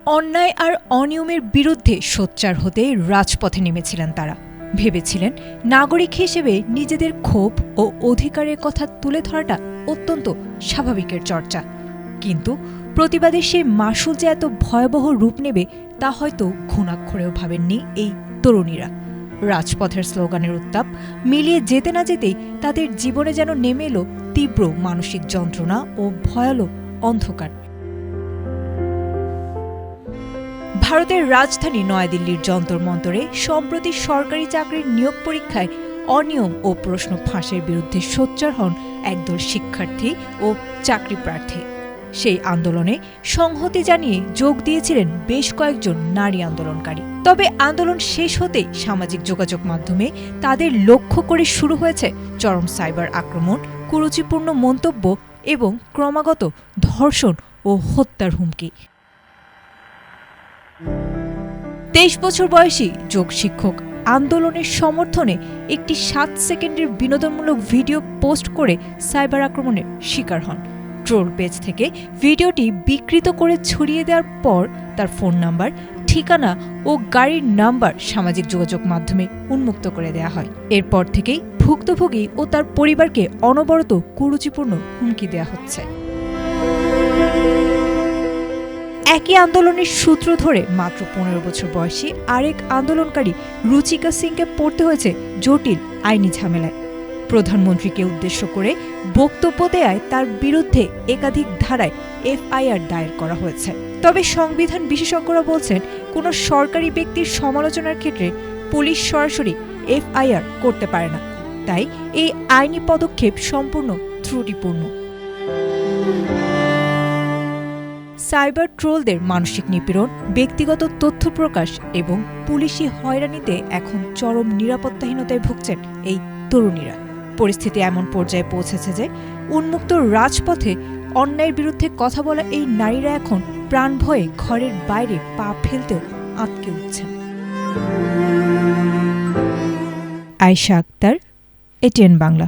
অন্যায় আর অনিয়মের বিরুদ্ধে সোচ্চার হতে রাজপথে নেমেছিলেন তারা। ভেবেছিলেন নাগরিক হিসেবে নিজেদের ক্ষোভ ও অধিকারের কথা তুলে ধরাটা অত্যন্ত স্বাভাবিকের চর্চা। কিন্তু প্রতিবাদের সেই মাসুল যে এত ভয়াবহ রূপ নেবে তা হয়তো ঘুণাক্ষরেও ভাবেননি এই তরুণীরা। রাজপথের স্লোগানের উত্তাপ মিলিয়ে যেতে না যেতেই তাদের জীবনে যেন নেমে এলো তীব্র মানসিক যন্ত্রণা ও ভয়ালো অন্ধকার। ভারতের রাজধানী নয়াদিল্লির যন্তর মন্তরে সম্প্রতি সরকারি চাকরির নিয়োগ পরীক্ষায় অনিয়ম ও প্রশ্ন ফাঁসের বিরুদ্ধে সোচ্চার হন একদল শিক্ষার্থী ও চাকরি প্রার্থী। সেই আন্দোলনে সংহতি জানিয়ে যোগ দিয়েছিলেন বেশ কয়েকজন নারী আন্দোলনকারী। তবে আন্দোলন শেষ হতেই সামাজিক যোগাযোগ মাধ্যমে তাদের লক্ষ্য করে শুরু হয়েছে চরম সাইবার আক্রমণ, কুরুচিপূর্ণ মন্তব্য এবং ক্রমাগত ধর্ষণ ও হত্যার হুমকি। 23 বছর বয়সী যোগ শিক্ষক আন্দোলনের সমর্থনে একটি 7 সেকেন্ডের বিনোদনমূলক ভিডিও পোস্ট করে সাইবার আক্রমণের শিকার হন। ট্রোল পেজ থেকে ভিডিওটি বিকৃত করে ছড়িয়ে দেওয়ার পর তার ফোন নাম্বার, ঠিকানা ও গাড়ির নাম্বার সামাজিক যোগাযোগ মাধ্যমে উন্মুক্ত করে দেওয়া হয়। এরপর থেকেই ভুক্তভোগী ও তার পরিবারকে অনবরত কুরুচিপূর্ণ হুমকি দেওয়া হচ্ছে। একই আন্দোলনের সূত্র ধরে মাত্র 15 বছর বয়সী আরেক আন্দোলনকারী রুচিকা সিংকে পড়তে হয়েছে জটিল আইনি ঝামেলায়। প্রধানমন্ত্রীকে উদ্দেশ্য করে বক্তব্য দেয়ায় তার বিরুদ্ধে একাধিক ধারায় এফআইআর দায়ের করা হয়েছে। তবে সংবিধান বিশেষজ্ঞরা বলছেন, কোনো সরকারি ব্যক্তির সমালোচনার ক্ষেত্রে পুলিশ সরাসরি এফআইআর করতে পারে না। তাই এই আইনি পদক্ষেপ সম্পূর্ণ ত্রুটিপূর্ণ। সাইবার ট্রোলদের মানসিক নিপীড়ন, ব্যক্তিগত তথ্য প্রকাশ এবং পুলিশি হয়রানিতে এখন চরম নিরাপত্তাহীনতায় ভুগছেন এই তরুণীরা। পরিস্থিতি এমন পর্যায়ে পৌঁছেছে যে উন্মুক্ত রাজপথে অন্যায়ের বিরুদ্ধে কথা বলা এই নারীরা এখন প্রাণ ভয়ে ঘরের বাইরে পা ফেলতেও আটকে উঠছেন। আয়েশা আক্তার, এটিএন বাংলা।